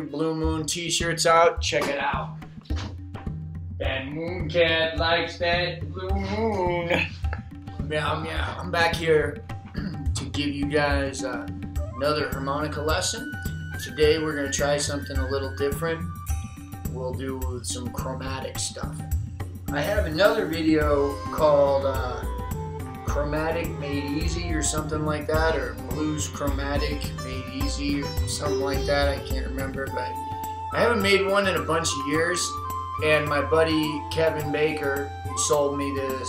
new Blue Moon t-shirts out. Check it out. That moon cat likes that blue moon. Yeah, I'm back here to give you guys another harmonica lesson. Today we're going to try something a little different. We'll do some chromatic stuff. I have another video called Chromatic Made Easy or something like that, or Blues Chromatic Made Easy or something like that. I can't remember, but I haven't made one in a bunch of years, and my buddy Kevin Baker sold me this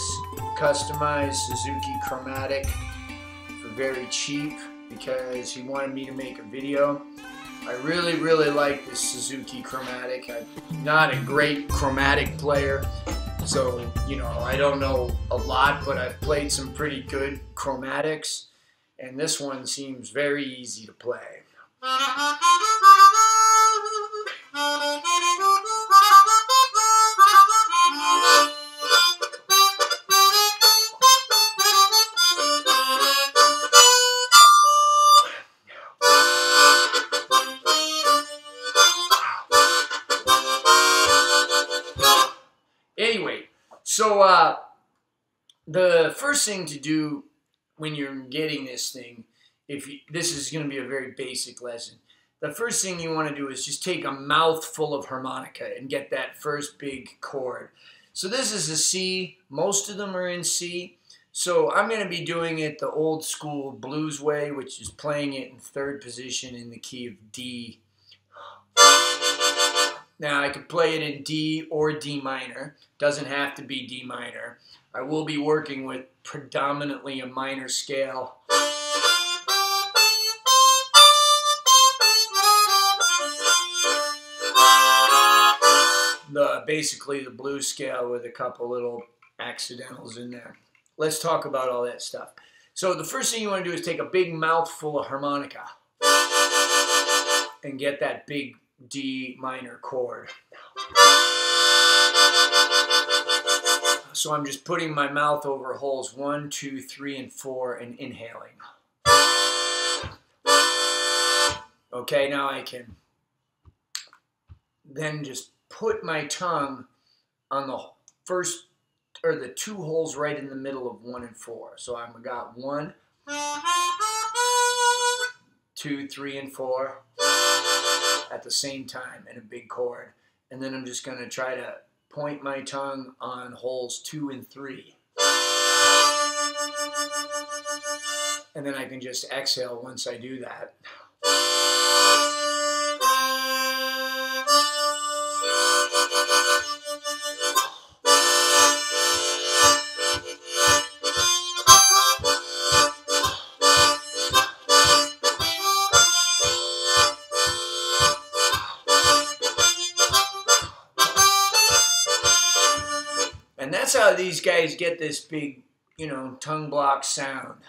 customized Suzuki Chromatic for very cheap because he wanted me to make a video. I really like this Suzuki Chromatic. I'm not a great chromatic player, so, you know, I don't know a lot, but I've played some pretty good chromatics, and this one seems very easy to play. Anyway, so the first thing to do when you're getting this thing, this is going to be a very basic lesson. The first thing you want to do is just take a mouthful of harmonica and get that first big chord. So this is a C. Most of them are in C. So I'm going to be doing it the old school blues way, which is playing it in third position in the key of D. Now I could play it in D or D minor. Doesn't have to be D minor. I will be working with predominantly a minor scale. Basically the blues scale with a couple little accidentals in there. Let's talk about all that stuff. So the first thing you want to do is take a big mouthful of harmonica and get that big D minor chord. So I'm just putting my mouth over holes 1, 2, 3, and 4 and inhaling. Okay, now I can then just put my tongue on the first, or the 2 holes right in the middle of 1 and 4. So I've got 1, 2, 3, and 4 at the same time in a big chord. And then I'm just going to try to point my tongue on holes 2 and 3. And then I can just exhale once I do that. And that's how these guys get this big, you know, tongue block sound.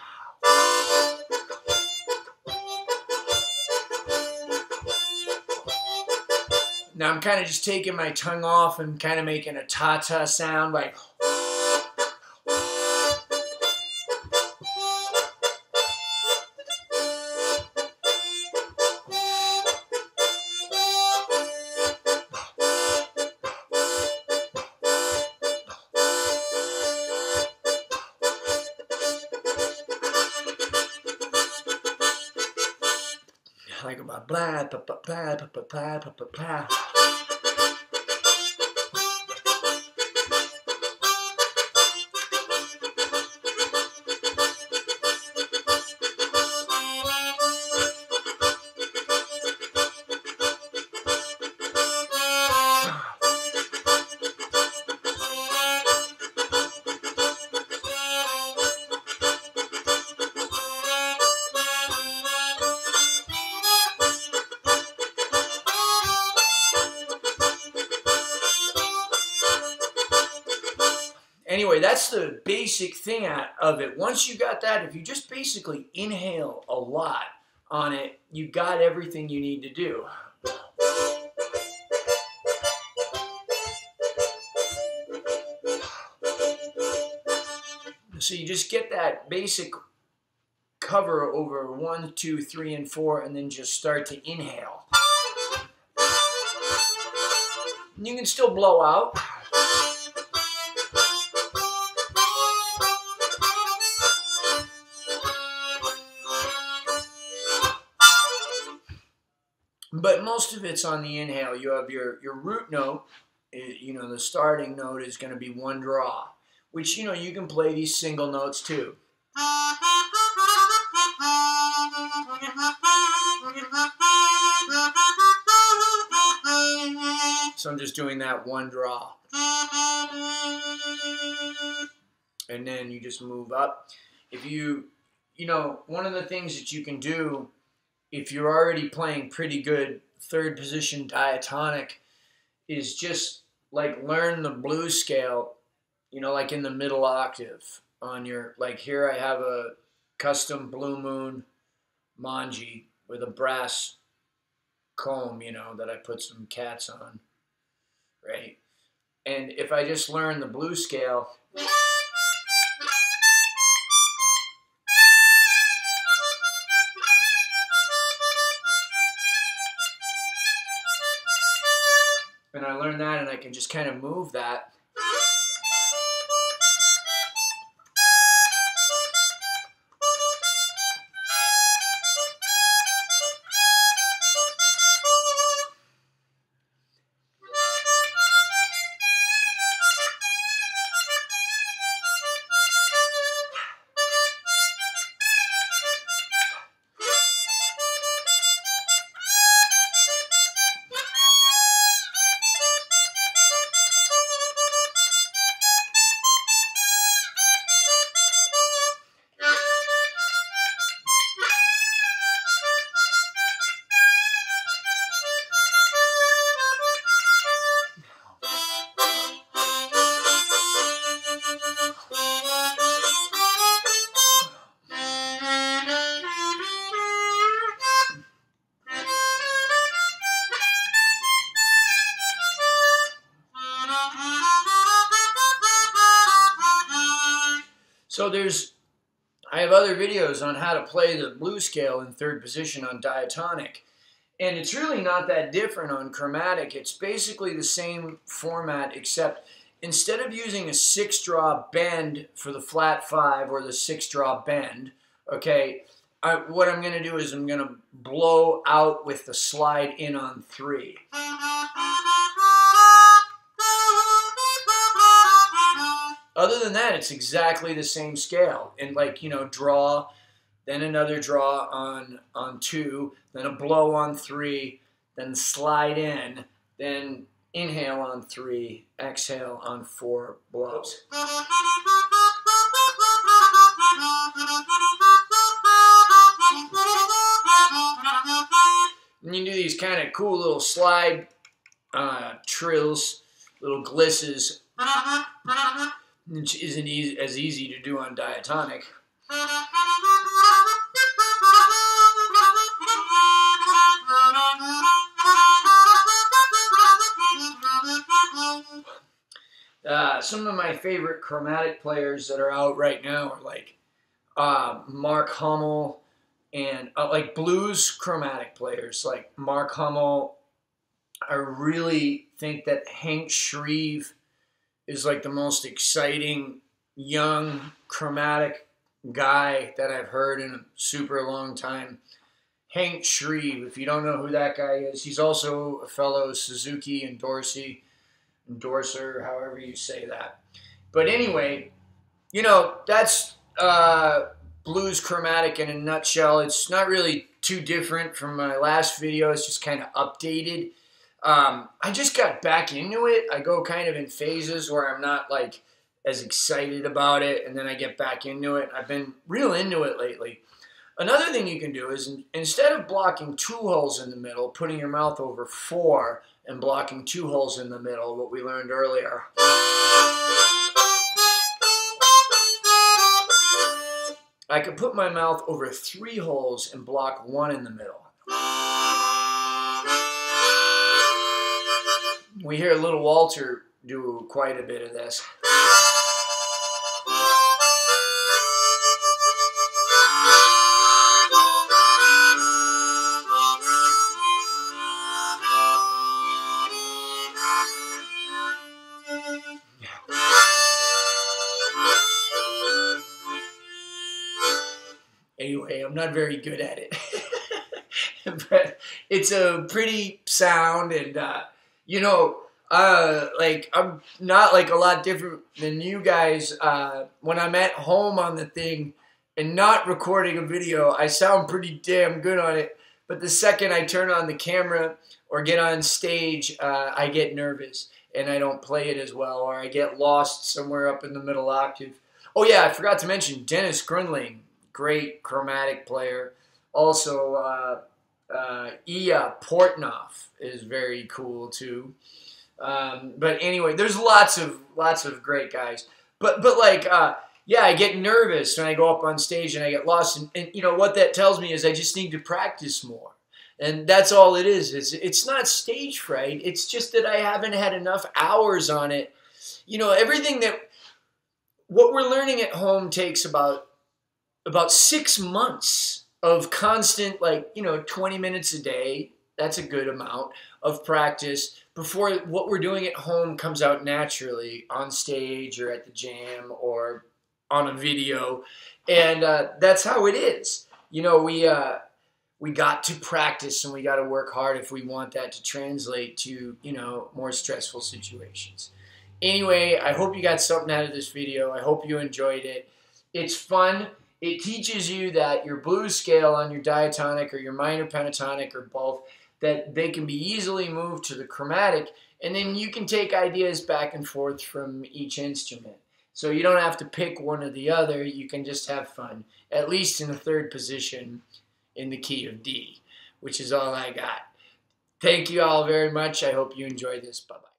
Now I'm kind of just taking my tongue off and kind of making a ta-ta sound, like. Like about blah, blah, blah, blah, blah, blah, blah, blah, blah. Anyway, that's the basic thing of it. Once you got that, if you just basically inhale a lot on it, you got everything you need to do. So you just get that basic cover over 1, 2, 3, and 4, and then just start to inhale. You can still blow out. But most of it's on the inhale. You have your root note, you know, the starting note is going to be one draw, which, you know, you can play these single notes too. So I'm just doing that one draw. And then you just move up. If you know, one of the things that you can do if you're already playing pretty good third position diatonic is just like learn the blues scale, you know, like in the middle octave on your, like here I have a custom Blue Moon Manji with a brass comb, you know, that I put some cats on, right? And if I just learn the blues scale, and I learn that and I can just kind of move that. So I have other videos on how to play the blues scale in third position on diatonic. And it's really not that different on chromatic. It's basically the same format, except instead of using a 6-draw bend for the flat 5 or the 6-draw bend, okay, what I'm going to do is I'm going to blow out with the slide in on 3. Other than that, it's exactly the same scale. And like, you know, draw, then another draw on 2, then a blow on 3, then slide in, then inhale on 3, exhale on 4 blows. And you do these kind of cool little slide trills, little glisses, which isn't as easy to do on diatonic. Some of my favorite chromatic players that are out right now are like Mark Hummel and like blues chromatic players like Mark Hummel. I really think that Hank Shreve is like the most exciting young chromatic guy that I've heard in a super long time. Hank Shreve, if you don't know who that guy is, he's also a fellow Suzuki endorser, however you say that. But anyway, you know, that's blues chromatic in a nutshell. It's not really too different from my last video. It's just kind of updated. I just got back into it. I go kind of in phases where I'm not like as excited about it, and then I get back into it. I've been real into it lately. Another thing you can do is instead of blocking 2 holes in the middle, putting your mouth over 4 and blocking 2 holes in the middle, what we learned earlier. I could put my mouth over 3 holes and block 1 in the middle. We hear Little Walter do quite a bit of this. Anyway, I'm not very good at it. But it's a pretty sound, and you know, like I'm not like a lot different than you guys. When I'm at home on the thing and not recording a video, I sound pretty damn good on it. But the second I turn on the camera or get on stage, I get nervous and I don't play it as well, or I get lost somewhere up in the middle octave. Oh yeah, I forgot to mention Dennis Grunling, great chromatic player. Also, Ia Portnoff is very cool too. But anyway, there's lots of great guys. But like yeah, I get nervous when I go up on stage and I get lost. And you know what that tells me is I just need to practice more. And that's all it is. It's not stage fright. It's just that I haven't had enough hours on it. You know, what we're learning at home takes about 6 months of constant, like, you know, 20 minutes a day. That's a good amount of practice before what we're doing at home comes out naturally on stage or at the jam or on a video. And that's how it is. You know, we got to practice and we got to work hard if we want that to translate to, you know, more stressful situations. Anyway, I hope you got something out of this video. I hope you enjoyed it. It's fun. It teaches you that your blues scale on your diatonic or your minor pentatonic or both, that they can be easily moved to the chromatic, and then you can take ideas back and forth from each instrument. So you don't have to pick one or the other. You can just have fun, at least in the third position in the key of D, which is all I got. Thank you all very much. I hope you enjoyed this. Bye-bye.